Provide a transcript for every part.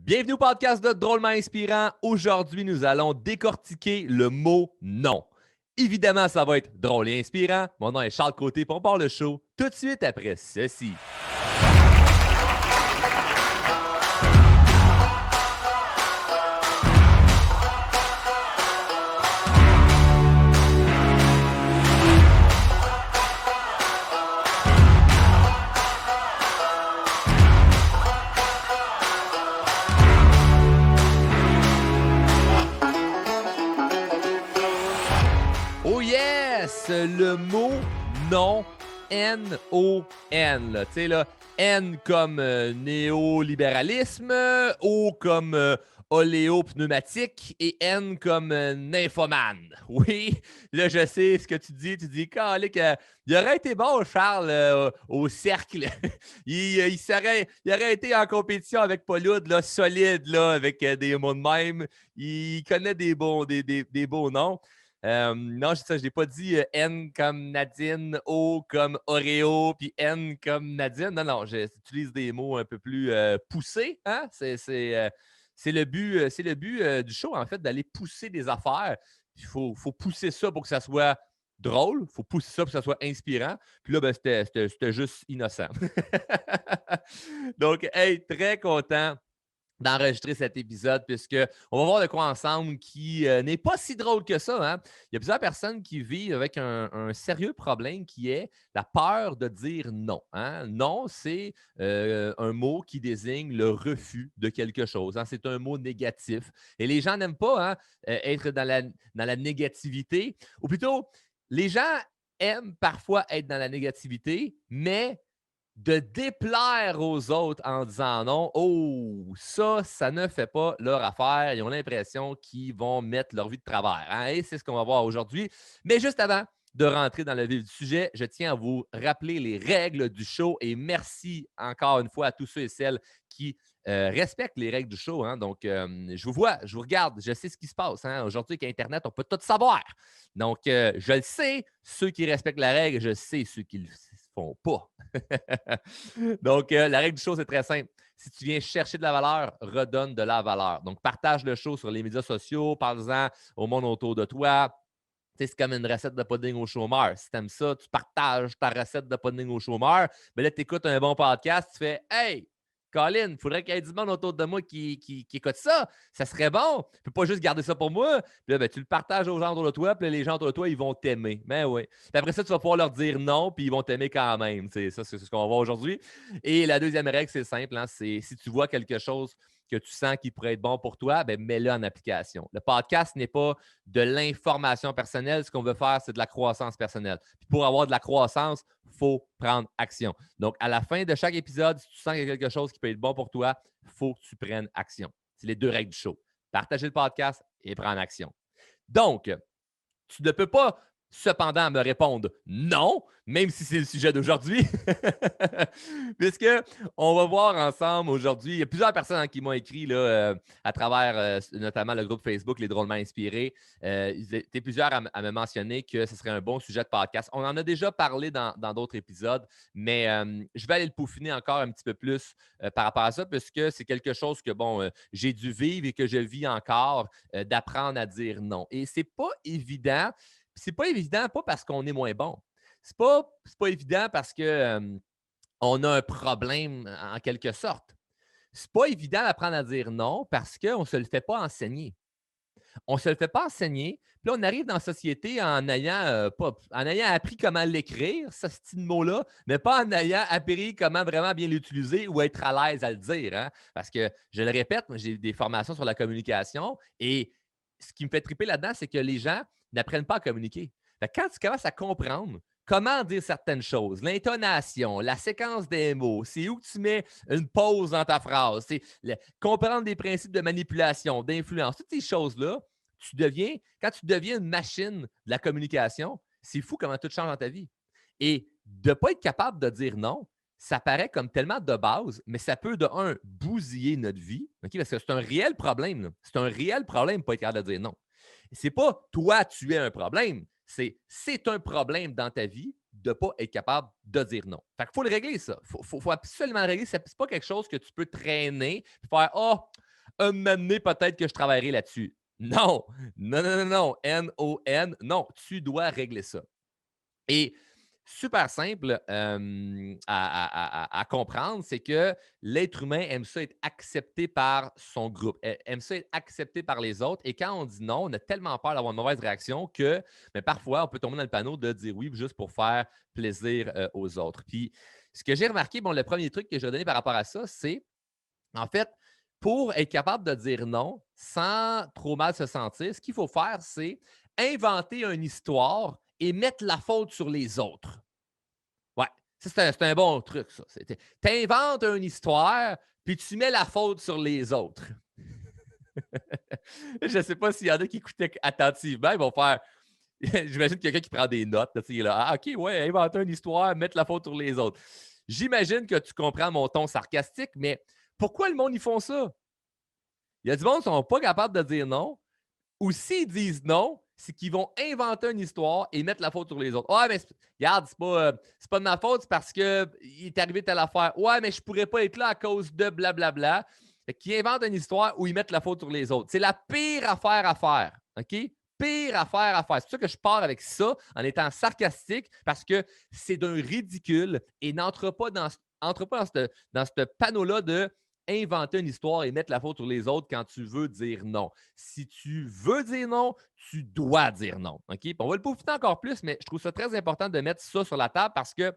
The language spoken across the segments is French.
Bienvenue au podcast de Drôlement Inspirant. Aujourd'hui, nous allons décortiquer le mot « non ». Évidemment, ça va être drôle et inspirant. Mon nom est Charles Côté, puis on part le show tout de suite après ceci. Oh yes! Le mot « non », N-O-N. Tu sais, là, N comme néolibéralisme, O comme oléopneumatique et N comme nymphomane. Oui, là, je sais ce que tu dis. Tu dis, calique, il aurait été bon, Charles, au cercle. il aurait été en compétition avec Pauloud, là, solide, là, avec des mots de même. Il connaît des beaux noms. Non, je n'ai pas dit N comme Nadine, O comme Oreo, puis N comme Nadine. Non, j'utilise des mots un peu plus poussés. Hein? C'est le but du show, en fait, d'aller pousser des affaires. Il faut pousser ça pour que ça soit drôle. Il faut pousser ça pour que ça soit inspirant. Puis là, c'était juste innocent. Donc, hey, très content d'enregistrer cet épisode puisqu'on va voir de quoi ensemble qui n'est pas si drôle que ça. Hein? Il y a plusieurs personnes qui vivent avec un sérieux problème qui est la peur de dire non. Hein? Non, c'est un mot qui désigne le refus de quelque chose. Hein? C'est un mot négatif. Et les gens n'aiment pas être dans la négativité. Ou plutôt, les gens aiment parfois être dans la négativité, mais de déplaire aux autres en disant non, oh, ça ne fait pas leur affaire. Ils ont l'impression qu'ils vont mettre leur vie de travers. Hein? Et c'est ce qu'on va voir aujourd'hui. Mais juste avant de rentrer dans le vif du sujet, je tiens à vous rappeler les règles du show et merci encore une fois à tous ceux et celles qui respectent les règles du show. Hein? Donc, je vous vois, je vous regarde, je sais ce qui se passe. Hein? Aujourd'hui, avec Internet, on peut tout savoir. Donc, je le sais, ceux qui respectent la règle, je sais ceux qui ne le font pas. Donc, la règle du show, c'est très simple. Si tu viens chercher de la valeur, redonne de la valeur. Donc, partage le show sur les médias sociaux, parle-en au monde autour de toi. Tu sais, c'est comme une recette de pudding au chômeur. Si tu aimes ça, tu partages ta recette de pudding au chômeur. Mais là, tu écoutes un bon podcast, tu fais « Hey, Colin, il faudrait qu'il y ait du monde autour de moi qui écoute ça. Ça serait bon. Je ne peux pas juste garder ça pour moi. » Puis là, tu le partages aux gens autour de toi, puis là, les gens autour de toi, ils vont t'aimer. Mais oui. Puis après ça, tu vas pouvoir leur dire non, puis ils vont t'aimer quand même. Ça, c'est ce qu'on va voir aujourd'hui. Et la deuxième règle, c'est simple. Hein, c'est si tu vois quelque chose que tu sens qui pourrait être bon pour toi, ben mets-le en application. Le podcast n'est pas de l'information personnelle. Ce qu'on veut faire, c'est de la croissance personnelle. Puis pour avoir de la croissance, il faut prendre action. Donc, à la fin de chaque épisode, si tu sens qu'il y a quelque chose qui peut être bon pour toi, il faut que tu prennes action. C'est les deux règles du show. Partager le podcast et prendre action. Donc, tu ne peux pas cependant me répondre non, même si c'est le sujet d'aujourd'hui, puisqu'on va voir ensemble aujourd'hui, il y a plusieurs personnes qui m'ont écrit là, à travers notamment le groupe Facebook Les Drôlement Inspirés. Ils étaient plusieurs à me mentionner que ce serait un bon sujet de podcast. On en a déjà parlé dans d'autres épisodes, mais je vais aller le peaufiner encore un petit peu plus par rapport à ça, puisque c'est quelque chose que, bon, j'ai dû vivre et que je vis encore, d'apprendre à dire non. Et c'est pas évident. C'est pas évident, pas parce qu'on est moins bon. C'est pas évident parce que on a un problème en quelque sorte. C'est pas évident d'apprendre à dire non parce qu'on ne se le fait pas enseigner. On ne se le fait pas enseigner. Puis là, on arrive dans la société en ayant, en ayant appris comment l'écrire, ce style de mot-là, mais pas en ayant appris comment vraiment bien l'utiliser ou être à l'aise à le dire. Hein? Parce que, je le répète, j'ai des formations sur la communication et ce qui me fait triper là-dedans, c'est que les gens n'apprennent pas à communiquer. Fait que quand tu commences à comprendre comment dire certaines choses, l'intonation, la séquence des mots, c'est où que tu mets une pause dans ta phrase, c'est comprendre des principes de manipulation, d'influence, toutes ces choses-là, quand tu deviens une machine de la communication, c'est fou comment tout change dans ta vie. Et de ne pas être capable de dire non, ça paraît comme tellement de base, mais ça peut, de un, bousiller notre vie, okay? Parce que c'est un réel problème. Là. C'est un réel problème de ne pas être capable de dire non. C'est pas toi, tu es un problème. C'est un problème dans ta vie de ne pas être capable de dire non. Fait qu'il faut le régler, ça. Il faut absolument le régler. Ce n'est pas quelque chose que tu peux traîner et faire « Ah, oh, Un moment donné, peut-être que je travaillerai là-dessus. Non, non, non, non, non, N-O-N, non, tu dois régler ça. Et super simple à comprendre, c'est que l'être humain aime ça être accepté par son groupe, aime ça être accepté par les autres. Et quand on dit non, on a tellement peur d'avoir une mauvaise réaction que mais parfois, on peut tomber dans le panneau de dire oui juste pour faire plaisir aux autres. Puis, ce que j'ai remarqué, bon, le premier truc que je vais donner par rapport à ça, c'est en fait, pour être capable de dire non sans trop mal se sentir, ce qu'il faut faire, c'est inventer une histoire et mettre la faute sur les autres. Ouais, ça, c'est un bon truc, ça. Tu inventes une histoire, puis tu mets la faute sur les autres. Je ne sais pas s'il y en a qui écoutaient attentivement, ils vont faire. J'imagine quelqu'un qui prend des notes. Là, il est là, ah, OK, ouais, inventer une histoire, mettre la faute sur les autres. J'imagine que tu comprends mon ton sarcastique, mais pourquoi le monde, ils font ça? Il y a du monde qui ne sont pas capables de dire non, ou s'ils disent non, c'est qu'ils vont inventer une histoire et mettre la faute sur les autres. Ouais, mais regarde, c'est pas de ma faute, c'est parce qu'il est arrivé telle affaire. Ouais, mais je pourrais pas être là à cause de blablabla. Fait qu'ils inventent une histoire où ils mettent la faute sur les autres. C'est la pire affaire à faire. OK? Pire affaire à faire. C'est pour ça que je pars avec ça en étant sarcastique parce que c'est d'un ridicule et n'entre pas dans ce panneau-là de inventer une histoire et mettre la faute sur les autres quand tu veux dire non. Si tu veux dire non, tu dois dire non. OK? Puis on va le peaufiner encore plus, mais je trouve ça très important de mettre ça sur la table parce que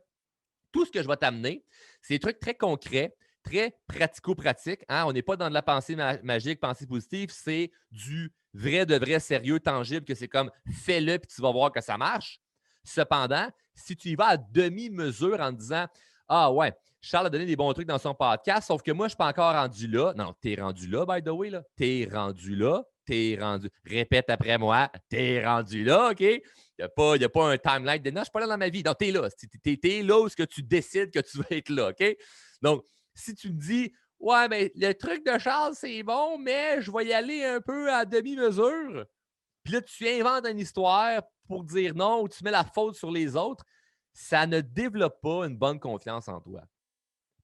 tout ce que je vais t'amener, c'est des trucs très concrets, très pratico-pratiques. Hein? On n'est pas dans de la pensée magique, pensée positive, c'est du vrai, de vrai, sérieux, tangible, que c'est comme fais-le puis tu vas voir que ça marche. Cependant, si tu y vas à demi-mesure en disant ah ouais, Charles a donné des bons trucs dans son podcast, sauf que moi, je ne suis pas encore rendu là. Non, tu es rendu là, by the way. Là. Tu es rendu là. T'es rendu. Répète après moi. T'es rendu là, OK? Il n'y a pas un timeline de non, je ne suis pas là dans ma vie. Non, tu es là. Tu es là où ce que tu décides que tu vas être là, OK? Donc, si tu me dis ouais, mais le truc de Charles, c'est bon, mais je vais y aller un peu à demi-mesure. Puis là, tu inventes une histoire pour dire non ou tu mets la faute sur les autres, ça ne développe pas une bonne confiance en toi.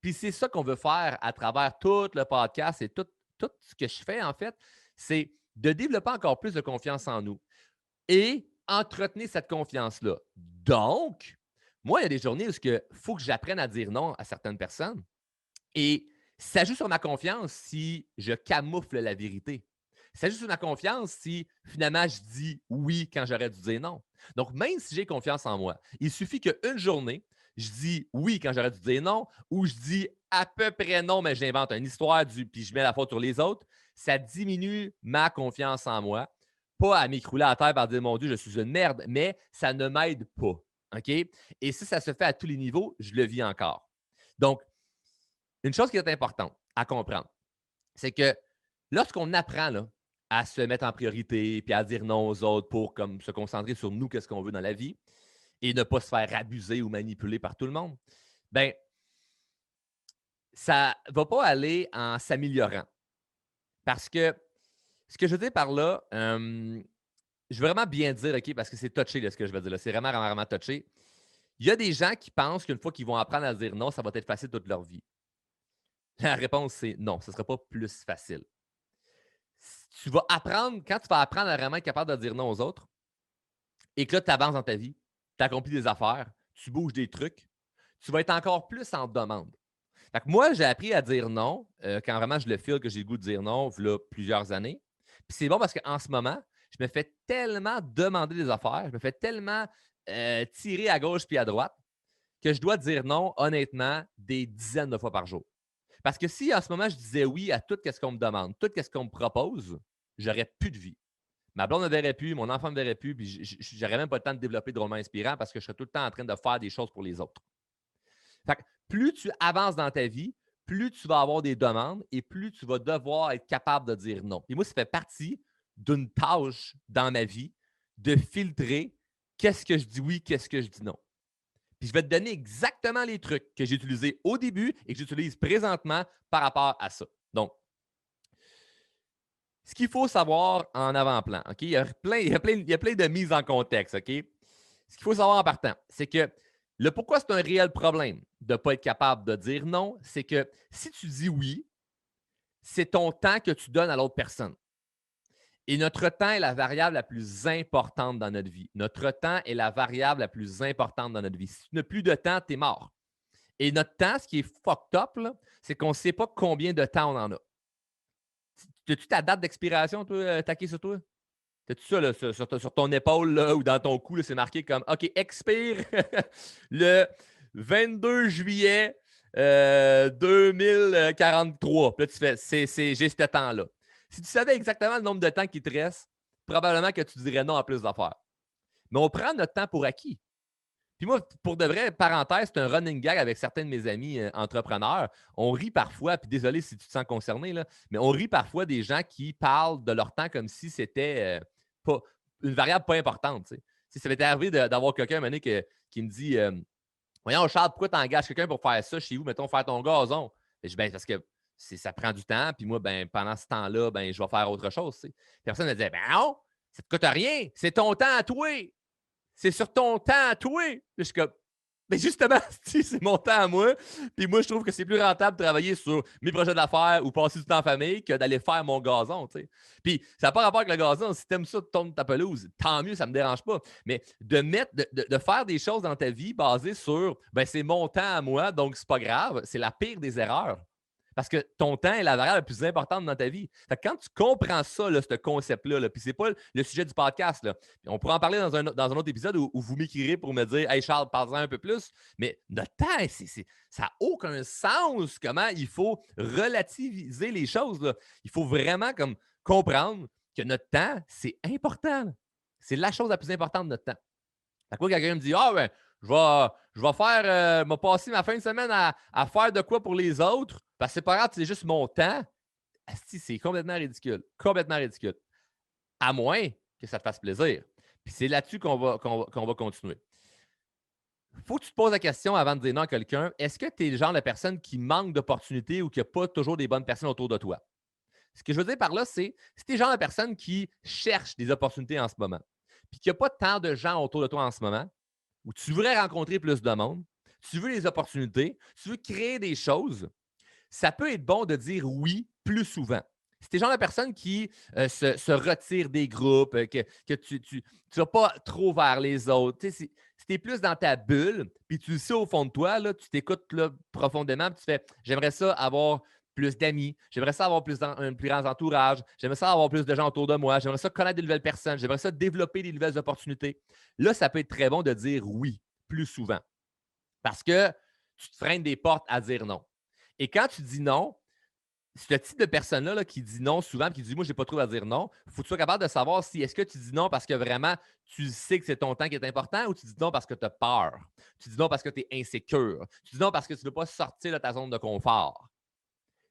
Puis c'est ça qu'on veut faire à travers tout le podcast et tout ce que je fais, en fait, c'est de développer encore plus de confiance en nous et entretenir cette confiance-là. Donc, moi, il y a des journées où il faut que j'apprenne à dire non à certaines personnes et ça joue sur ma confiance si je camoufle la vérité. Ça joue sur ma confiance si finalement je dis oui quand j'aurais dû dire non. Donc, même si j'ai confiance en moi, il suffit qu'une journée, je dis oui quand j'aurais dû dire non, ou je dis à peu près non, mais j'invente une histoire puis je mets la faute sur les autres, ça diminue ma confiance en moi. Pas à m'écrouler à terre par dire mon Dieu, je suis une merde, mais ça ne m'aide pas. OK? Et si ça se fait à tous les niveaux, je le vis encore. Donc, une chose qui est importante à comprendre, c'est que lorsqu'on apprend là, à se mettre en priorité puis à dire non aux autres pour comme, se concentrer sur nous, qu'est-ce qu'on veut dans la vie et ne pas se faire abuser ou manipuler par tout le monde, ben ça ne va pas aller en s'améliorant. Parce que ce que je veux dire par là, je veux vraiment bien dire, OK, parce que c'est touché de ce que je veux dire là. C'est vraiment, vraiment, vraiment touché. Il y a des gens qui pensent qu'une fois qu'ils vont apprendre à dire non, ça va être facile toute leur vie. La réponse, c'est non, ce ne sera pas plus facile. Tu vas apprendre, quand tu vas apprendre à vraiment être capable de dire non aux autres, et que là, tu avances dans ta vie, tu accomplis des affaires, tu bouges des trucs, tu vas être encore plus en demande. Fait que moi, j'ai appris à dire non quand vraiment je le file que j'ai le goût de dire non, il y a plusieurs années. Puis c'est bon parce qu'en ce moment, je me fais tellement demander des affaires, je me fais tellement tirer à gauche puis à droite que je dois dire non, honnêtement, des dizaines de fois par jour. Parce que si en ce moment, je disais oui à tout ce qu'on me demande, tout ce qu'on me propose, j'aurais plus de vie. Ma blonde ne verrait plus, mon enfant ne verrait plus, puis j'aurais même pas le temps de développer drôlement inspirant parce que je serais tout le temps en train de faire des choses pour les autres. Fait que plus tu avances dans ta vie, plus tu vas avoir des demandes et plus tu vas devoir être capable de dire non. Et moi, ça fait partie d'une tâche dans ma vie de filtrer qu'est-ce que je dis oui, qu'est-ce que je dis non. Puis je vais te donner exactement les trucs que j'ai utilisés au début et que j'utilise présentement par rapport à ça. Donc, ce qu'il faut savoir en avant-plan, OK? Il y a plein de mises en contexte, OK? Ce qu'il faut savoir en partant, c'est que le pourquoi c'est un réel problème de ne pas être capable de dire non, c'est que si tu dis oui, c'est ton temps que tu donnes à l'autre personne. Et notre temps est la variable la plus importante dans notre vie. Notre temps est la variable la plus importante dans notre vie. Si tu n'as plus de temps, tu es mort. Et notre temps, ce qui est fucked up, là, c'est qu'on ne sait pas combien de temps on en a. As-tu ta date d'expiration, toi, taqué sur toi? T'as-tu ça là, sur ton épaule là, ou dans ton cou, là, c'est marqué comme OK, expire le 22 juillet 2043. Puis là, tu fais j'ai ce temps-là. Si tu savais exactement le nombre de temps qui te reste, probablement que tu dirais non à plus d'affaires. Mais on prend notre temps pour acquis. Puis moi, pour de vrai, parenthèse, c'est un running gag avec certains de mes amis entrepreneurs. On rit parfois, puis désolé si tu te sens concerné, là, mais on rit parfois des gens qui parlent de leur temps comme si c'était pas une variable pas importante. Tu sais. Ça m'est arrivé d'avoir quelqu'un à un moment donné qui me dit Voyons, Charles, pourquoi tu engages quelqu'un pour faire ça chez vous, mettons, faire ton gazon? Et je dis, ben, parce que ça prend du temps, puis moi, ben, pendant ce temps-là, ben, je vais faire autre chose. Tu sais. Personne ne disait, ben non, ça ne te coûte rien, c'est ton temps à toi. C'est sur ton temps à toi. Puis je suis comme, mais justement, c'est mon temps à moi. Puis moi, je trouve que c'est plus rentable de travailler sur mes projets d'affaires ou passer du temps en famille que d'aller faire mon gazon. Tu sais. Puis ça n'a pas rapport avec le gazon. Si tu aimes ça, de tourner ta pelouse, tant mieux, ça ne me dérange pas. Mais de faire des choses dans ta vie basées sur ben, c'est mon temps à moi, donc c'est pas grave, c'est la pire des erreurs. Parce que ton temps est la variable la plus importante dans ta vie. Fait que quand tu comprends ça, là, ce concept-là, là, puis c'est pas le sujet du podcast, là. On pourra en parler dans un autre épisode où vous m'écrirez pour me dire Hey Charles, parle-en un peu plus. Mais notre temps, ça n'a aucun sens comment il faut relativiser les choses. Là. Il faut vraiment comme comprendre que notre temps, c'est important. C'est la chose la plus importante de notre temps. Fait que quoi, quelqu'un me dit Ah ben, je vais faire me passer ma fin de semaine à faire de quoi pour les autres, parce que c'est pas grave, c'est juste mon temps. Asti, c'est complètement ridicule. Complètement ridicule. À moins que ça te fasse plaisir. Puis c'est là-dessus qu'on va continuer. Il faut que tu te poses la question avant de dire non à quelqu'un. Est-ce que tu es le genre de personne qui manque d'opportunités ou qui n'a pas toujours des bonnes personnes autour de toi? Ce que je veux dire par là, c'est si tu es le genre de personne qui cherche des opportunités en ce moment, puis qu'il n'y a pas tant de gens autour de toi en ce moment, où tu voudrais rencontrer plus de monde, tu veux les opportunités, tu veux créer des choses, ça peut être bon de dire oui plus souvent. Si tu es le genre de personne qui se retire des groupes, que tu ne vas pas trop vers les autres, si tu es plus dans ta bulle, puis tu le sais au fond de toi, là, tu t'écoutes là, profondément, puis tu fais j'aimerais ça avoir plus d'amis, j'aimerais ça avoir un plus grand entourage, j'aimerais ça avoir plus de gens autour de moi, j'aimerais ça connaître de nouvelles personnes, j'aimerais ça développer des nouvelles opportunités. Là, ça peut être très bon de dire oui plus souvent parce que tu te freines des portes à dire non. Et quand tu dis non, ce type de personne-là là, qui dit non souvent, qui dit moi, je n'ai pas trop à dire non, il faut que tu sois capable de savoir si est-ce que tu dis non parce que vraiment tu sais que c'est ton temps qui est important ou tu dis non parce que tu as peur. Tu dis non parce que tu es insécure. Tu dis non parce que tu ne veux pas sortir de ta zone de confort.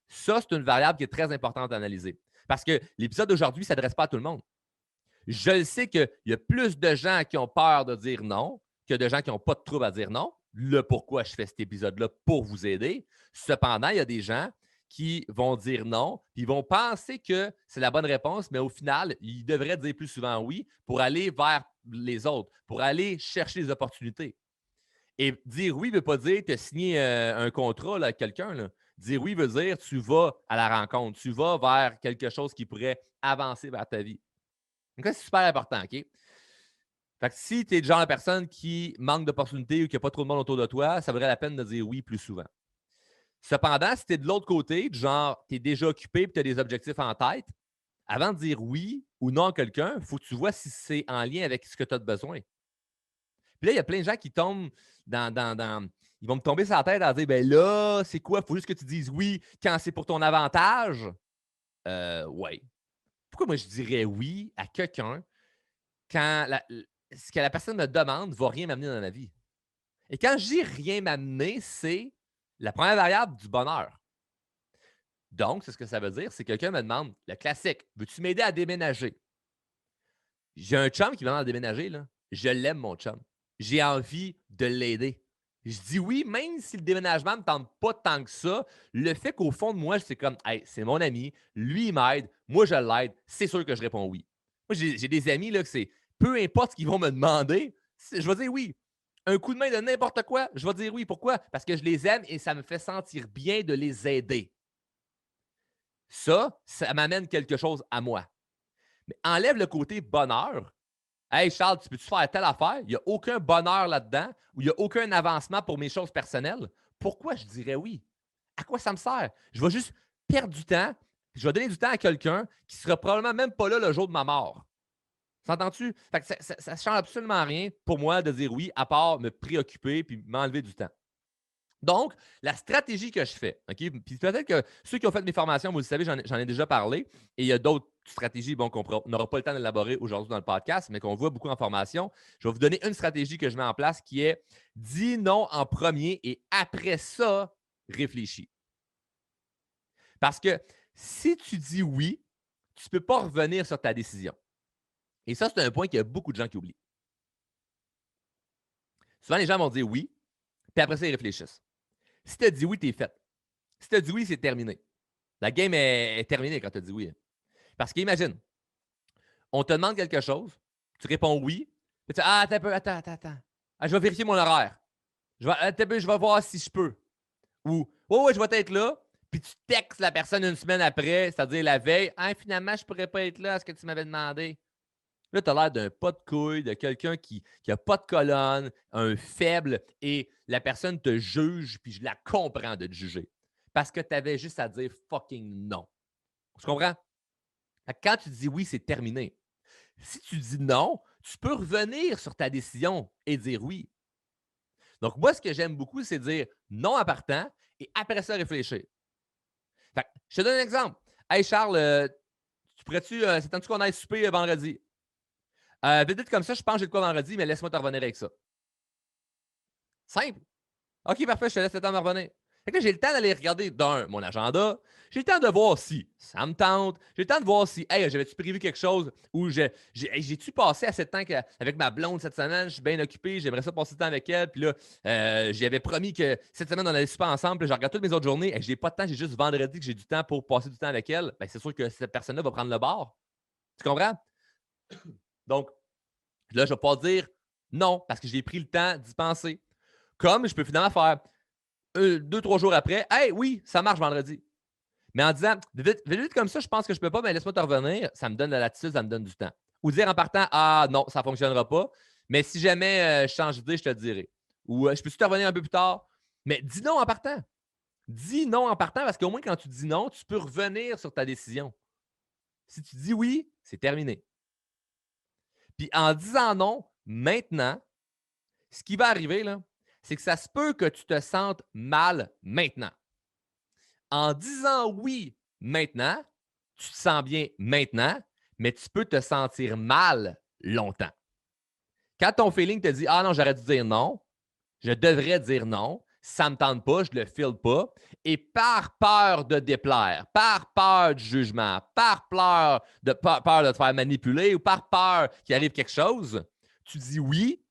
Ça, c'est une variable qui est très importante à analyser. Parce que l'épisode d'aujourd'hui ne s'adresse pas à tout le monde. Je le sais qu'il y a plus de gens qui ont peur de dire non que de gens qui n'ont pas de trouble à dire non. Le pourquoi je fais cet épisode-là pour vous aider. Cependant, il y a des gens qui vont dire non, puis ils vont penser que c'est la bonne réponse, mais au final, ils devraient dire plus souvent oui pour aller vers les autres, pour aller chercher des opportunités. Et dire oui ne veut pas dire te signer un contrat là, avec quelqu'un. Là. Dire oui veut dire tu vas à la rencontre, tu vas vers quelque chose qui pourrait avancer vers ta vie. Donc, ça, c'est super important, OK? Fait que si tu es le genre de personne qui manque d'opportunités ou qui n'a pas trop de monde autour de toi, ça vaudrait la peine de dire oui plus souvent. Cependant, si tu es de l'autre côté, du genre, tu es déjà occupé et tu as des objectifs en tête, avant de dire oui ou non à quelqu'un, il faut que tu vois si c'est en lien avec ce que tu as de besoin. Puis là, il y a plein de gens qui tombent ils vont me tomber sur la tête à dire ben là, c'est quoi? Il faut juste que tu dises oui quand c'est pour ton avantage. Ouais. Pourquoi moi je dirais oui à quelqu'un quand ce que la personne me demande ne va rien m'amener dans ma vie? Et quand je dis rien m'amener, c'est la première variable du bonheur. Donc, c'est ce que ça veut dire, c'est que quelqu'un me demande le classique: veux-tu m'aider à déménager? J'ai un chum qui va à déménager, là. Je l'aime, mon chum. J'ai envie de l'aider. Je dis oui, même si le déménagement ne me tente pas tant que ça, le fait qu'au fond de moi, c'est comme hey, c'est mon ami, lui, il m'aide, moi, je l'aide, c'est sûr que je réponds oui. Moi, j'ai des amis là, que c'est peu importe ce qu'ils vont me demander, je vais dire oui. Un coup de main de n'importe quoi, je vais dire oui. Pourquoi? Parce que je les aime et ça me fait sentir bien de les aider. ça m'amène quelque chose à moi. Mais enlève le côté bonheur. Hey Charles, tu peux-tu faire telle affaire? Il n'y a aucun bonheur là-dedans ou il n'y a aucun avancement pour mes choses personnelles. Pourquoi je dirais oui? À quoi ça me sert? Je vais juste perdre du temps. Je vais donner du temps à quelqu'un qui ne sera probablement même pas là le jour de ma mort. S'entends-tu? Fait que ça ne change absolument rien pour moi de dire oui, à part me préoccuper puis m'enlever du temps. Donc, la stratégie que je fais, OK? Puis peut-être que ceux qui ont fait mes formations, vous le savez, j'en ai déjà parlé. Et il y a d'autres stratégies qu'on n'aura pas le temps d'élaborer aujourd'hui dans le podcast, mais qu'on voit beaucoup en formation. Je vais vous donner une stratégie que je mets en place qui est dis non en premier et après ça, réfléchis. Parce que si tu dis oui, tu ne peux pas revenir sur ta décision. Et ça, c'est un point qu'il y a beaucoup de gens qui oublient. Souvent, les gens vont dire oui, puis après ça, ils réfléchissent. Si tu as dit oui, tu es fait. Si tu as dit oui, c'est terminé. La game est terminée quand tu as dit oui. Parce qu'imagine, on te demande quelque chose, tu réponds oui, puis tu dis ah, attends. Ah, je vais vérifier mon horaire. Je vais voir si je peux. Ou ouais, je vais être là, puis tu textes la personne une semaine après, c'est-à-dire la veille, ah, finalement, je ne pourrais pas être là à ce que tu m'avais demandé. Là, tu as l'air d'un pas de couille, de quelqu'un qui n'a pas de colonne, un faible, et la personne te juge, puis je la comprends de te juger. Parce que tu avais juste à dire fucking non. Tu comprends? Quand tu dis oui, c'est terminé. Si tu dis non, tu peux revenir sur ta décision et dire oui. Donc, moi, ce que j'aime beaucoup, c'est dire non en partant et après ça, réfléchir. Fait que, je te donne un exemple. Hey Charles, tu pourrais-tu, c'est temps qu'on aille souper vendredi? Vite comme ça, je pense que j'ai de quoi vendredi, mais laisse-moi te revenir avec ça. Simple. OK, parfait, je te laisse le temps de me revenir. Fait que là, j'ai le temps d'aller regarder mon agenda. J'ai le temps de voir si ça me tente. J'ai le temps de voir si, hey, j'avais-tu prévu quelque chose ou j'ai-tu passé assez de temps avec ma blonde cette semaine? Je suis bien occupé, j'aimerais ça passer du temps avec elle. Puis là, j'avais promis que cette semaine, on allait super ensemble. Puis je regarde toutes mes autres journées. Hey, j'ai pas de temps, j'ai juste vendredi que j'ai du temps pour passer du temps avec elle. Ben, c'est sûr que cette personne-là va prendre le bord. Tu comprends? Donc, là, je ne vais pas dire non parce que j'ai pris le temps d'y penser. Comme je peux finalement faire 2-3 jours après, hey, oui, ça marche vendredi. Mais en disant, vite comme ça, je pense que je ne peux pas, mais laisse-moi te revenir, ça me donne de l'attitude, ça me donne du temps. Ou dire en partant, ah non, ça ne fonctionnera pas, mais si jamais je change d'idée, je te le dirai. Ou je peux-tu te revenir un peu plus tard? Mais dis non en partant. Dis non en partant parce qu'au moins, quand tu dis non, tu peux revenir sur ta décision. Si tu dis oui, c'est terminé. Puis en disant non, maintenant, ce qui va arriver, là, c'est que ça se peut que tu te sentes mal maintenant. En disant oui maintenant, tu te sens bien maintenant, mais tu peux te sentir mal longtemps. Quand ton feeling te dit ah non, j'aurais dû dire non, je devrais dire non, ça ne me tente pas, je ne le file pas, et par peur de déplaire, par peur du jugement, par peur de te faire manipuler ou par peur qu'il arrive quelque chose, tu dis oui,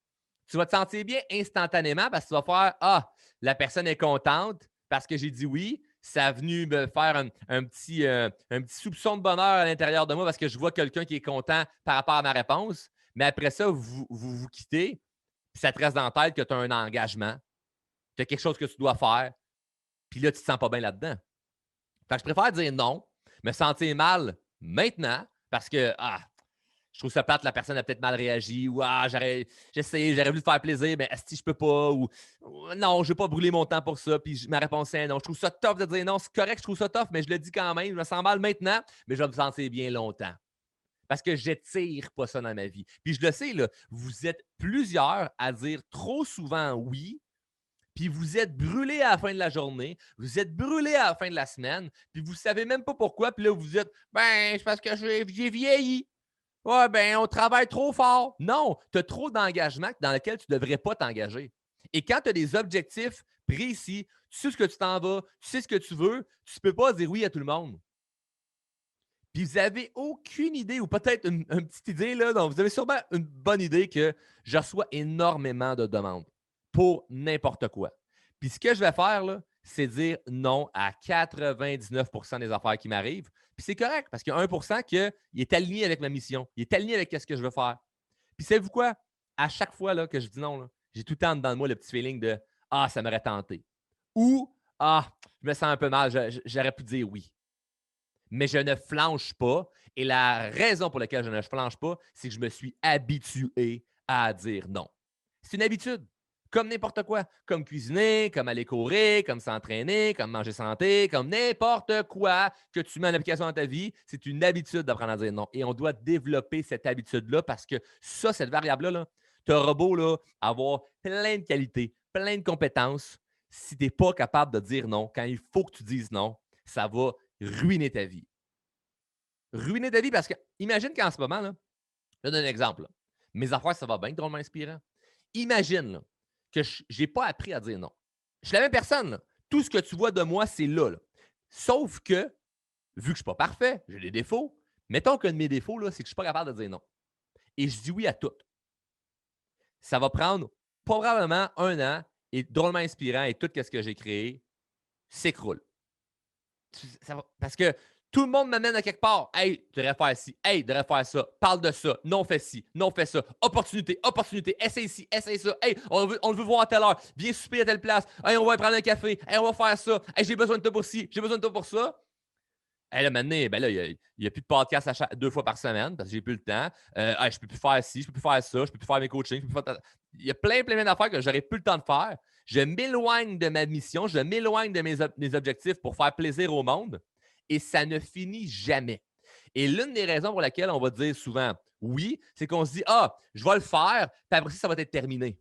tu vas te sentir bien instantanément parce que tu vas faire ah, la personne est contente parce que j'ai dit oui. Ça a venu me faire un petit soupçon de bonheur à l'intérieur de moi parce que je vois quelqu'un qui est content par rapport à ma réponse. Mais après ça, vous quittez, puis ça te reste dans la tête que tu as un engagement, tu as quelque chose que tu dois faire, puis là, tu ne te sens pas bien là-dedans. Fait que je préfère dire non, me sentir mal maintenant parce que je trouve ça plate, la personne a peut-être mal réagi, ou j'aurais voulu te faire plaisir, mais si je peux pas, ou non, je ne vais pas brûler mon temps pour ça, puis ma réponse est non. Je trouve ça tough de dire non, c'est correct, je trouve ça tough, mais je le dis quand même, je me sens mal maintenant, mais je vais me sentir bien longtemps. Parce que j'étire pas ça dans ma vie. Puis je le sais, là, vous êtes plusieurs à dire trop souvent oui, puis vous êtes brûlés à la fin de la journée, vous êtes brûlés à la fin de la semaine, puis vous ne savez même pas pourquoi, puis là, vous dites ben, c'est parce que j'ai vieilli. Ouais, ben, on travaille trop fort. Non, tu as trop d'engagement dans lequel tu ne devrais pas t'engager. Et quand tu as des objectifs précis, tu sais ce que tu t'en vas, tu sais ce que tu veux, tu ne peux pas dire oui à tout le monde. Puis vous n'avez aucune idée, ou peut-être une petite idée, là, donc vous avez sûrement une bonne idée que je reçois énormément de demandes pour n'importe quoi. Puis ce que je vais faire, là, c'est dire non à 99% des affaires qui m'arrivent. Puis c'est correct, parce qu'il y a 1% qui est aligné avec ma mission. Il est aligné avec ce que je veux faire. Puis savez-vous quoi? À chaque fois là, que je dis non, là, j'ai tout le temps dans moi le petit feeling de ah, ça m'aurait tenté. Ou ah, je me sens un peu mal, j'aurais pu dire oui. mais je ne flanche pas. Et la raison pour laquelle je ne flanche pas, c'est que je me suis habitué à dire non. C'est une habitude. Comme n'importe quoi. Comme cuisiner, comme aller courir, comme s'entraîner, comme manger santé, comme n'importe quoi que tu mets en application dans ta vie, c'est une habitude d'apprendre à dire non. Et on doit développer cette habitude-là parce que ça, cette variable-là, tu auras beau là, avoir plein de qualités, plein de compétences. Si tu n'es pas capable de dire non, quand il faut que tu dises non, ça va ruiner ta vie. Ruiner ta vie parce que, imagine qu'en ce moment, là, je te donne un exemple. Là. Mes affaires, ça va bien, drôlement inspirant. Imagine là, que je n'ai pas appris à dire non. Je suis la même personne. Là. Tout ce que tu vois de moi, c'est là. Sauf que, vu que je ne suis pas parfait, j'ai des défauts, mettons qu'un de mes défauts, là, c'est que je ne suis pas capable de dire non. Et je dis oui à tout. Ça va prendre probablement 1 an et drôlement inspirant et tout ce que j'ai créé s'écroule. Parce que tout le monde m'amène à quelque part. Hey, tu devrais faire ci. Hey, tu devrais faire ça. Parle de ça. Non, fais ci. Non, fais ça. Opportunité, opportunité. Essaye ci, essaye ça. Hey, on le veut voir à telle heure. Viens souper à telle place. Hey, on va prendre un café. Hey, on va faire ça. Hey, j'ai besoin de toi pour ci. J'ai besoin de toi pour ça. Hey, là, maintenant, ben là, il n'y a plus de podcast 2 fois par semaine parce que j'ai plus le temps. Hey, je peux plus faire ci, je peux plus faire ça, je peux plus faire mes coachings. Il y a plein d'affaires que j'aurais plus le temps de faire. Je m'éloigne de ma mission, je m'éloigne de mes objectifs pour faire plaisir au monde et ça ne finit jamais. Et l'une des raisons pour laquelle on va dire souvent oui, c'est qu'on se dit ah, je vais le faire, puis après ça va être terminé.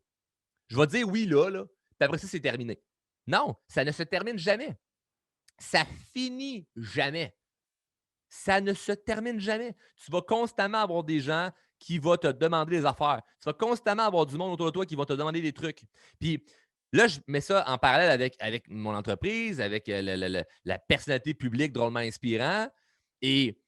Je vais dire oui là, puis après ça, c'est terminé. Non, ça ne se termine jamais. Ça finit jamais. Ça ne se termine jamais. Tu vas constamment avoir des gens qui vont te demander des affaires. Tu vas constamment avoir du monde autour de toi qui vont te demander des trucs. Puis là, je mets ça en parallèle avec mon entreprise, avec la personnalité publique drôlement inspirant. Et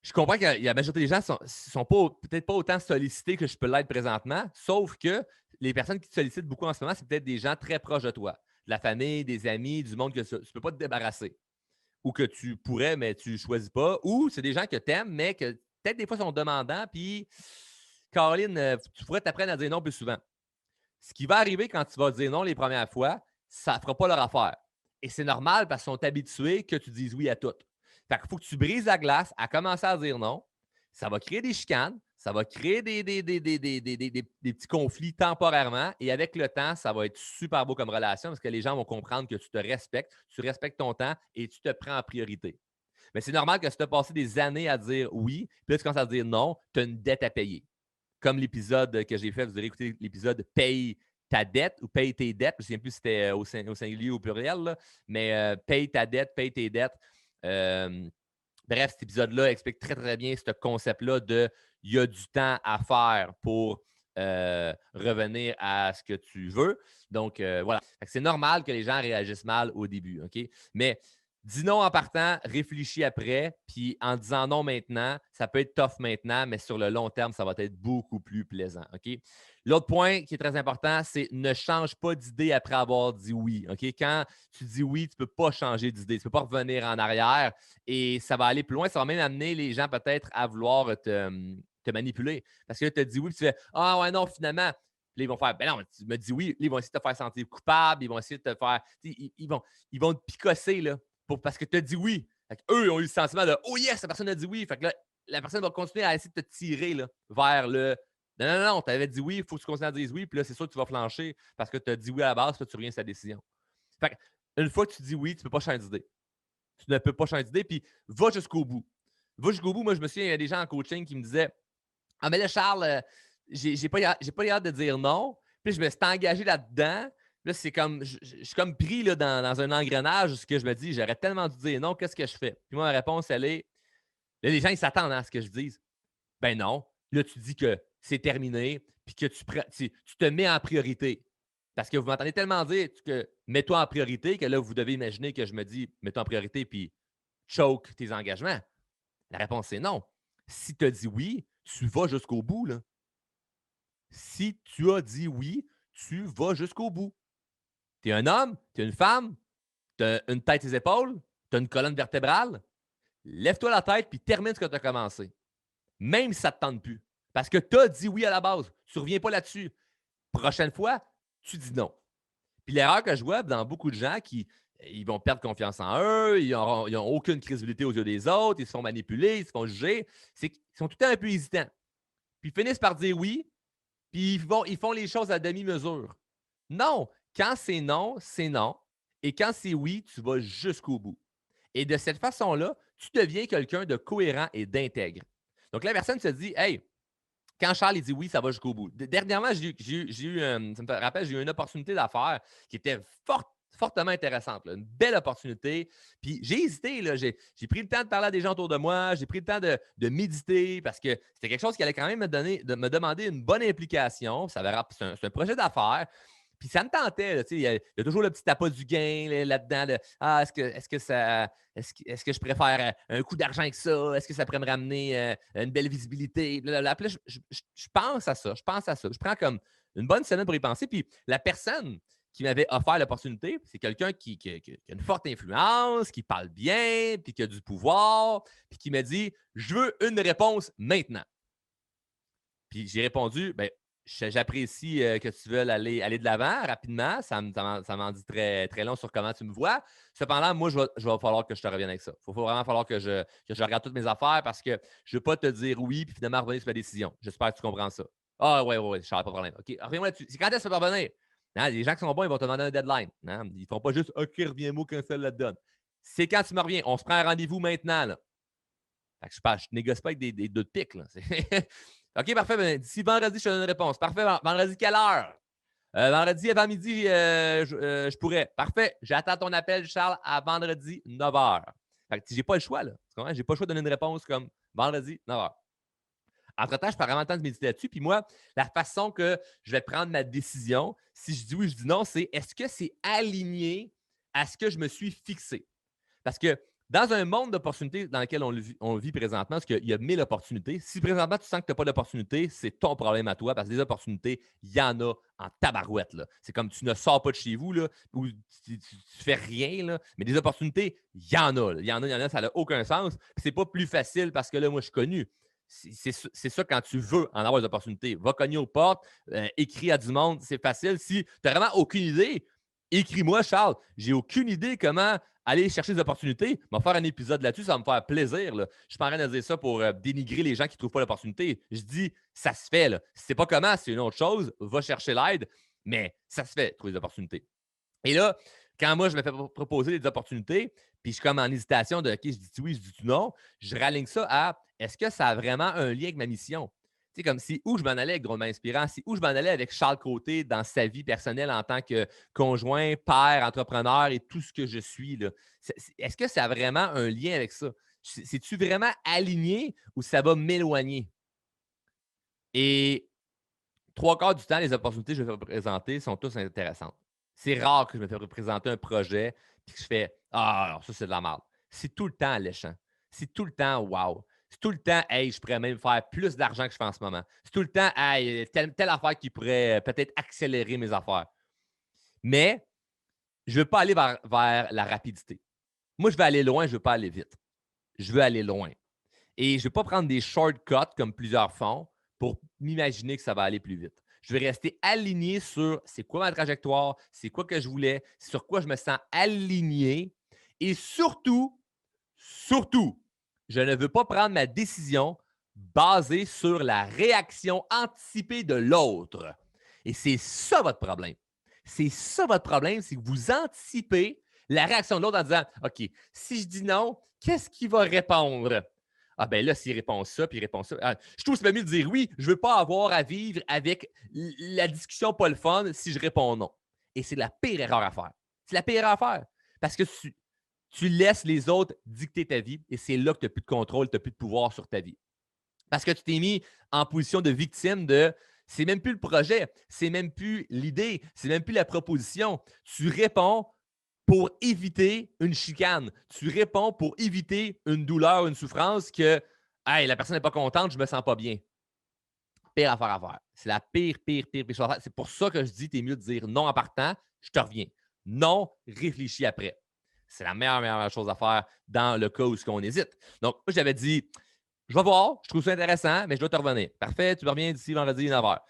je comprends que la majorité des gens ne sont peut-être pas autant sollicités que je peux l'être présentement, sauf que les personnes qui te sollicitent beaucoup en ce moment, c'est peut-être des gens très proches de toi, de la famille, des amis, du monde que tu ne peux pas te débarrasser ou que tu pourrais, mais tu ne choisis pas, ou c'est des gens que tu aimes, mais que peut-être des fois sont demandants, puis Caroline, tu pourrais t'apprendre à dire non plus souvent. Ce qui va arriver quand tu vas dire non les premières fois, ça ne fera pas leur affaire. Et c'est normal parce qu'ils sont habitués que tu dises oui à tout. Fait qu'il faut que tu brises la glace à commencer à dire non. Ça va créer des chicanes, ça va créer des petits conflits temporairement. Et avec le temps, ça va être super beau comme relation parce que les gens vont comprendre que tu te respectes, tu respectes ton temps et tu te prends en priorité. Mais c'est normal que si tu as passé des années à dire oui, puis là, tu commences à dire non, tu as une dette à payer. Comme l'épisode que j'ai fait, vous aurez écouté l'épisode Paye ta dette ou Paye tes dettes. Je ne sais plus si c'était au singulier ou au pluriel, là, mais Paye ta dette, paye tes dettes. Bref, cet épisode-là explique très, très bien ce concept-là de il y a du temps à faire pour revenir à ce que tu veux. Donc, voilà. C'est normal que les gens réagissent mal au début, OK? Mais dis non en partant, réfléchis après, puis en disant non maintenant, ça peut être tough maintenant, mais sur le long terme, ça va être beaucoup plus plaisant, OK? L'autre point qui est très important, c'est ne change pas d'idée après avoir dit oui, OK? Quand tu dis oui, tu ne peux pas changer d'idée, tu ne peux pas revenir en arrière et ça va aller plus loin, ça va même amener les gens peut-être à vouloir te manipuler. Parce que là, tu as dit oui, puis tu fais ah ouais, non, finalement. Là, ils vont faire ben non, tu me dis oui. Là, ils vont essayer de te faire sentir coupable, ils vont essayer de te faire. Ils vont te picosser là, parce que tu as dit oui. Eux, ils ont eu le sentiment de oh yes, la personne a dit oui. Fait que là, la personne va continuer à essayer de te tirer là, vers le non, non, non, tu avais dit oui, il faut que tu continues à dire oui, puis là, c'est sûr que tu vas flancher parce que tu as dit oui à la base, puis tu reviens sur ta décision. Fait que, une fois que tu dis oui, tu ne peux pas changer d'idée. Tu ne peux pas changer d'idée, puis va jusqu'au bout. Va jusqu'au bout. Moi, je me souviens, il y a des gens en coaching qui me disaient ah, mais là, Charles, j'ai pas hâte de dire non. Puis je me suis engagé là-dedans. Là, c'est comme, je suis comme pris là, dans un engrenage où je me dis, j'aurais tellement dû dire non, qu'est-ce que je fais? Puis moi, ma réponse, elle est, là, les gens, ils s'attendent à ce que je dise. Ben non. Là, tu dis que c'est terminé, puis que tu te mets en priorité. Parce que vous m'entendez tellement dire que mets-toi en priorité que là, vous devez imaginer que je me dis mets-toi en priorité, puis choke tes engagements. La réponse, c'est non. Si tu as dit oui, tu vas jusqu'au bout. Là. Si tu as dit oui, tu vas jusqu'au bout. Tu es un homme, tu es une femme, tu as une tête et des épaules, tu as une colonne vertébrale. Lève-toi la tête puis termine ce que tu as commencé. Même si ça ne te tente plus. Parce que tu as dit oui à la base. Tu ne reviens pas là-dessus. Prochaine fois, tu dis non. Puis l'erreur que je vois dans beaucoup de gens qui ils vont perdre confiance en eux, ils n'ont aucune crédibilité aux yeux des autres, ils se font manipuler, ils se font juger. Ils sont tout le temps un peu hésitants. Puis ils finissent par dire oui, puis ils font les choses à demi-mesure. Non, quand c'est non, c'est non. Et quand c'est oui, tu vas jusqu'au bout. Et de cette façon-là, tu deviens quelqu'un de cohérent et d'intègre. Donc la personne se dit, hey, quand Charles il dit oui, ça va jusqu'au bout. Dernièrement, j'ai eu, ça me rappelle, j'ai eu une opportunité d'affaires qui était fortement intéressante, là, une belle opportunité. Puis j'ai hésité, là, j'ai pris le temps de parler à des gens autour de moi, j'ai pris le temps de méditer parce que c'était quelque chose qui allait quand même me demander une bonne implication. C'est un projet d'affaires. Puis ça me tentait, là, il y a toujours le petit appât du gain là-dedans. Est-ce que je préfère un coup d'argent que ça? Est-ce que ça pourrait me ramener une belle visibilité? Blablabla. Puis là, je pense à ça. Je pense à ça. Je prends comme une bonne semaine pour y penser. Puis la personne qui m'avait offert l'opportunité, c'est quelqu'un qui a une forte influence, qui parle bien, puis qui a du pouvoir, puis qui m'a dit je veux une réponse maintenant. Puis j'ai répondu ben, j'apprécie que tu veuilles aller de l'avant rapidement. Ça m'en dit très, très long sur comment tu me vois. Cependant, moi, je vais falloir que je te revienne avec ça. Il va vraiment falloir que je regarde toutes mes affaires parce que je ne veux pas te dire oui puis finalement revenir sur ma décision. J'espère que tu comprends ça. Ah, ouais, Charles, pas de problème. OK, reviens-moi là-dessus. C'est quand est-ce que tu vas revenir? Hein, les gens qui sont bons, ils vont te demander un deadline. Hein? Ils ne font pas juste OK, reviens-moi quand ça le donne. C'est quand tu me reviens. On se prend un rendez-vous maintenant. Là. Fait que je ne négocie pas avec des deux de pique. Là. OK, parfait. Ben, d'ici vendredi, je te donne une réponse. Parfait. Vendredi, quelle heure? Vendredi avant midi, je pourrais. Parfait. J'attends ton appel, Charles, à vendredi 9h. Fait que j'ai pas le choix, là. Tu comprends? J'ai pas le choix de donner une réponse comme vendredi 9h. Entre-temps, je prends vraiment le temps de méditer là-dessus. Puis moi, la façon que je vais prendre ma décision, si je dis oui, je dis non, c'est est-ce que c'est aligné à ce que je me suis fixé? Parce que dans un monde d'opportunités dans lequel on vit présentement, parce qu'il y a 1000 opportunités, si présentement tu sens que tu n'as pas d'opportunité, c'est ton problème à toi parce que des opportunités, il y en a en tabarouette. Là. C'est comme tu ne sors pas de chez vous là, ou tu fais rien, là, mais des opportunités, il y en a. Là. Il y en a, ça n'a aucun sens. Puis c'est pas plus facile parce que là, moi, je suis connu. C'est ça quand tu veux en avoir des opportunités. Va cogner aux portes, écris à du monde, c'est facile. Si tu n'as vraiment aucune idée, écris-moi, Charles. J'ai aucune idée comment aller chercher des opportunités. On va faire un épisode là-dessus, ça va me faire plaisir. Là. Je suis pas en train de dire ça pour dénigrer les gens qui ne trouvent pas l'opportunité. Je dis, ça se fait. Là. Si c'est pas comment, c'est une autre chose. Va chercher l'aide, mais ça se fait, trouver des opportunités. Et là, quand moi, je me fais proposer des opportunités, puis je suis comme en hésitation de OK, je dis oui, je dis non, je raligne ça à est-ce que ça a vraiment un lien avec ma mission? Tu sais, comme si où je m'en allais avec Drôlement Inspirant, c'est où je m'en allais avec Charles Côté dans sa vie personnelle en tant que conjoint, père, entrepreneur et tout ce que je suis. Là. Est-ce que ça a vraiment un lien avec ça? C'est-tu vraiment aligné ou ça va m'éloigner? Et trois quarts du temps, les opportunités que je vais présenter sont toutes intéressantes. C'est rare que je me fais représenter un projet et que je fais ah, alors ça, c'est de la merde. C'est tout le temps alléchant. C'est tout le temps wow. C'est tout le temps, hey, je pourrais même faire plus d'argent que je fais en ce moment. C'est tout le temps, hey, telle affaire qui pourrait peut-être accélérer mes affaires. Mais je ne veux pas aller vers la rapidité. Moi, je veux aller loin, je ne veux pas aller vite. Je veux aller loin. Et je ne vais pas prendre des shortcuts comme plusieurs font pour m'imaginer que ça va aller plus vite. Je vais rester aligné sur c'est quoi ma trajectoire, c'est quoi que je voulais, sur quoi je me sens aligné. Et surtout, je ne veux pas prendre ma décision basée sur la réaction anticipée de l'autre. Et c'est ça votre problème. C'est ça votre problème, c'est que vous anticipez la réaction de l'autre en disant OK, si je dis non, qu'est-ce qu'il va répondre? Ah ben là, s'il répond ça, puis il répond ça. Ah, je trouve que c'est mieux de dire oui, je ne veux pas avoir à vivre avec la discussion pas le fun si je réponds non. Et c'est la pire erreur à faire. C'est la pire erreur à faire. Parce que tu laisses les autres dicter ta vie et c'est là que tu n'as plus de contrôle, tu n'as plus de pouvoir sur ta vie. Parce que tu t'es mis en position de victime de c'est même plus le projet, c'est même plus l'idée, c'est même plus la proposition. Tu réponds pour éviter une chicane. Tu réponds pour éviter une douleur, une souffrance que hey, la personne n'est pas contente, je ne me sens pas bien. Pire affaire à faire. C'est la pire chose à faire. C'est pour ça que je dis, t'es mieux de dire non en partant, je te reviens. Non, réfléchis après. C'est la meilleure chose à faire dans le cas où on hésite. Donc, moi, j'avais dit, je vais voir, je trouve ça intéressant, mais je dois te revenir. Parfait, tu me reviens d'ici vendredi 9h.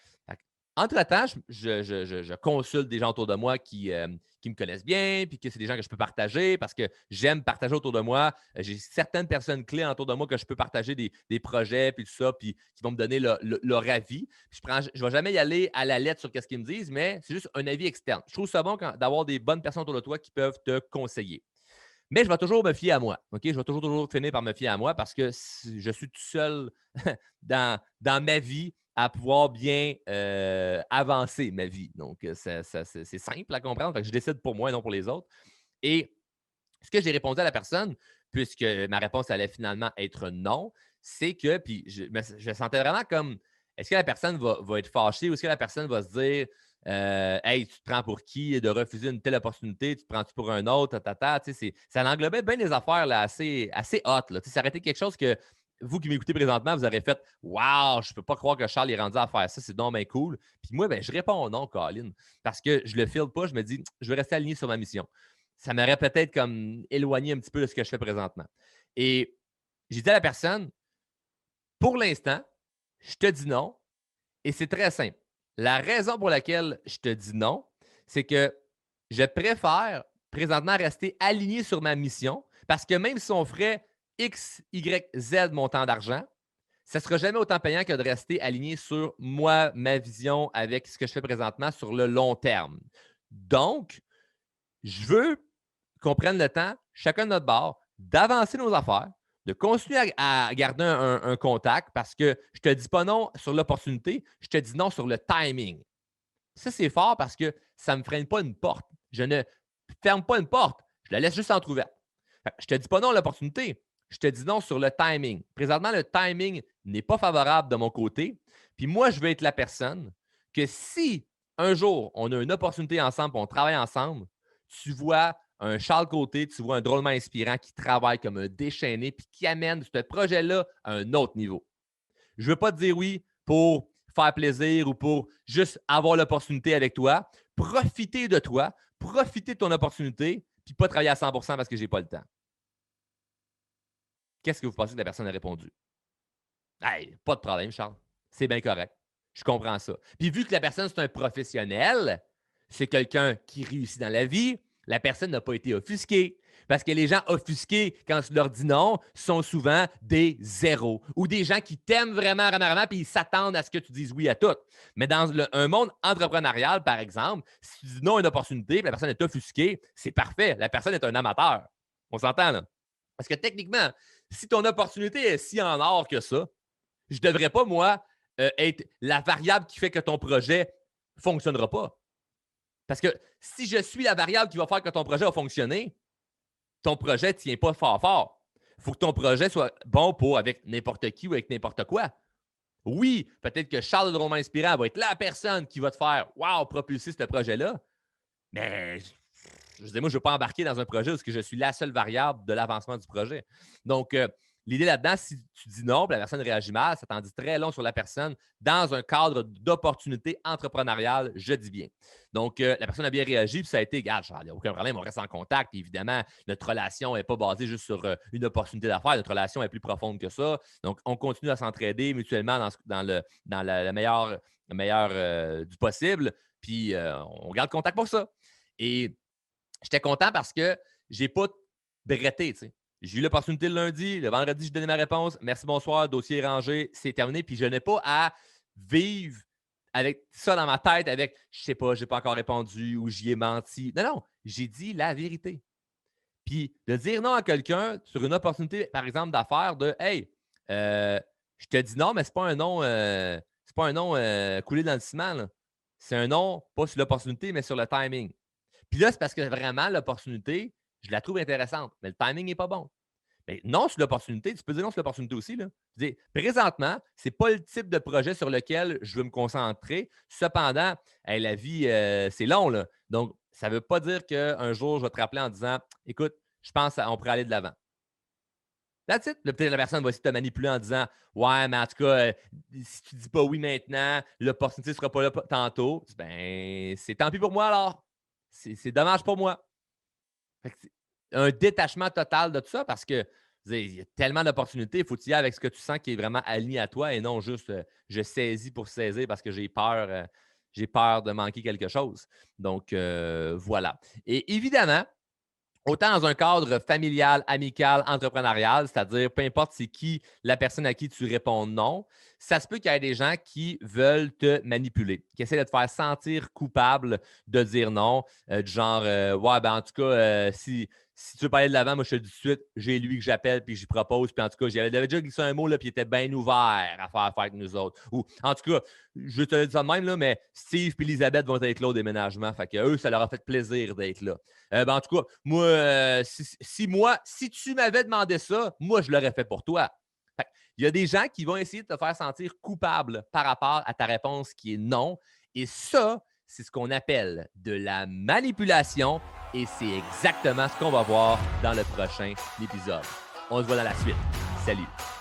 Entre-temps, je consulte des gens autour de moi qui me connaissent bien, puis que c'est des gens que je peux partager parce que j'aime partager autour de moi. J'ai certaines personnes clés autour de moi que je peux partager des projets, puis tout ça, puis qui vont me donner leur avis. Puis je ne vais jamais y aller à la lettre sur ce qu'ils me disent, mais c'est juste un avis externe. Je trouve ça bon d'avoir des bonnes personnes autour de toi qui peuvent te conseiller. Mais je vais toujours me fier à moi. OK? Je vais toujours finir par me fier à moi parce que je suis tout seul dans ma vie à pouvoir bien avancer ma vie. Donc, c'est simple à comprendre. Fait que je décide pour moi et non pour les autres. Et ce que j'ai répondu à la personne, puisque ma réponse allait finalement être non, c'est que, puis je sentais vraiment comme, est-ce que la personne va être fâchée ou est-ce que la personne va se dire, hey, tu te prends pour qui de refuser une telle opportunité, tu te prends-tu pour un autre, ça englobait bien des affaires là, assez hot. Là. Ça aurait été quelque chose que vous qui m'écoutez présentement, vous aurez fait waouh, je ne peux pas croire que Charles est rendu à faire ça, c'est donc bien cool. Puis moi, ben, je réponds non, Colin, parce que je le file pas, je me dis, je vais rester aligné sur ma mission. Ça m'aurait peut-être comme éloigné un petit peu de ce que je fais présentement. Et j'ai dit à la personne, pour l'instant, je te dis non. Et c'est très simple. La raison pour laquelle je te dis non, c'est que je préfère présentement rester aligné sur ma mission parce que même si on ferait X, Y, Z montant d'argent, ça ne sera jamais autant payant que de rester aligné sur moi, ma vision avec ce que je fais présentement sur le long terme. Donc, je veux qu'on prenne le temps, chacun de notre bord, d'avancer nos affaires, de continuer à garder un contact parce que je ne te dis pas non sur l'opportunité, je te dis non sur le timing. Ça, c'est fort parce que ça ne me freine pas une porte. Je ne ferme pas une porte, je la laisse juste entrouverte. Je ne te dis pas non à l'opportunité, je te dis non sur le timing. Présentement, le timing n'est pas favorable de mon côté. Puis moi, je veux être la personne que si un jour on a une opportunité ensemble, on travaille ensemble, tu vois un Charles Côté, tu vois un drôlement inspirant qui travaille comme un déchaîné puis qui amène ce projet-là à un autre niveau. Je ne veux pas te dire oui pour faire plaisir ou pour juste avoir l'opportunité avec toi. Profiter de toi, profiter de ton opportunité, puis pas travailler à 100 parce que je n'ai pas le temps. Qu'est-ce que vous pensez que la personne a répondu? Hey, pas de problème, Charles. C'est bien correct. Je comprends ça. Puis vu que la personne, c'est un professionnel, c'est quelqu'un qui réussit dans la vie, la personne n'a pas été offusquée. Parce que les gens offusqués, quand tu leur dis non, sont souvent des zéros ou des gens qui t'aiment vraiment, vraiment, vraiment, puis ils s'attendent à ce que tu dises oui à tout. Mais dans un monde entrepreneurial, par exemple, si tu dis non à une opportunité, puis la personne est offusquée, c'est parfait. La personne est un amateur. On s'entend, là? Parce que techniquement, si ton opportunité est si en or que ça, je ne devrais pas, moi, être la variable qui fait que ton projet ne fonctionnera pas. Parce que si je suis la variable qui va faire que ton projet va fonctionner, ton projet ne tient pas fort fort. Il faut que ton projet soit bon pour avec n'importe qui ou avec n'importe quoi. Oui, peut-être que Charles de Drôlement Inspirant va être la personne qui va te faire wow, propulser ce projet-là. Mais je veux dire, moi, je ne veux pas embarquer dans un projet où je suis la seule variable de l'avancement du projet. Donc, l'idée là-dedans, si tu dis non, puis la personne réagit mal, ça t'en dit très long sur la personne dans un cadre d'opportunité entrepreneuriale, je dis bien. Donc, la personne a bien réagi, puis ça a été, regarde, il n'y a aucun problème, on reste en contact. Puis évidemment, notre relation n'est pas basée juste sur une opportunité d'affaires, notre relation est plus profonde que ça. Donc, on continue à s'entraider mutuellement dans le meilleur du possible. Puis, on garde contact pour ça. Et j'étais content parce que je n'ai pas bretté. J'ai eu l'opportunité le lundi, le vendredi, je donnais ma réponse. Merci, bonsoir, dossier est rangé, c'est terminé. Puis je n'ai pas à vivre avec ça dans ma tête, avec je ne sais pas, je n'ai pas encore répondu ou j'y ai menti. Non, non, j'ai dit la vérité. Puis de dire non à quelqu'un sur une opportunité, par exemple, d'affaires, de hey, je te dis non, mais ce n'est pas un non, c'est pas un non coulé dans le ciment. Là. C'est un non, pas sur l'opportunité, mais sur le timing. Puis là, c'est parce que vraiment, l'opportunité, je la trouve intéressante, mais le timing n'est pas bon. Mais non sur l'opportunité, tu peux dire non sur l'opportunité aussi. Là. Je dis, présentement, ce n'est pas le type de projet sur lequel je veux me concentrer. Cependant, hey, la vie, c'est long. Là. Donc, ça ne veut pas dire qu'un jour, je vais te rappeler en disant écoute, je pense qu'on pourrait aller de l'avant. That's it. Peut-être la personne va essayer de te manipuler en disant ouais, mais en tout cas, si tu ne dis pas oui maintenant, l'opportunité ne sera pas là tantôt. Ben, c'est tant pis pour moi alors. C'est dommage pour moi. Fait que un détachement total de tout ça parce que il y a tellement d'opportunités, il faut y aller avec ce que tu sens qui est vraiment aligné à toi et non juste je saisis pour saisir parce que j'ai peur. j'ai peur de manquer quelque chose. Donc, voilà. Et évidemment, autant dans un cadre familial, amical, entrepreneurial, c'est-à-dire peu importe c'est qui la personne à qui tu réponds non, ça se peut qu'il y ait des gens qui veulent te manipuler, qui essaient de te faire sentir coupable de dire non, du genre ouais, ben en tout cas, si tu veux pas aller de l'avant, moi je te le dis tout de suite, j'ai lui que j'appelle puis j'y propose. Puis en tout cas, j'avais déjà glissé un mot là, puis il était bien ouvert à faire affaire avec nous autres. Ou en tout cas, je te le dis ça de même, là, mais Steve et Elisabeth vont être là au déménagement. Fait que eux, ça leur a fait plaisir d'être là. Ben, en tout cas, moi, si tu m'avais demandé ça, moi, je l'aurais fait pour toi. Fait il y a des gens qui vont essayer de te faire sentir coupable par rapport à ta réponse qui est non. Et ça, c'est ce qu'on appelle de la manipulation. Et c'est exactement ce qu'on va voir dans le prochain épisode. On se voit dans la suite. Salut!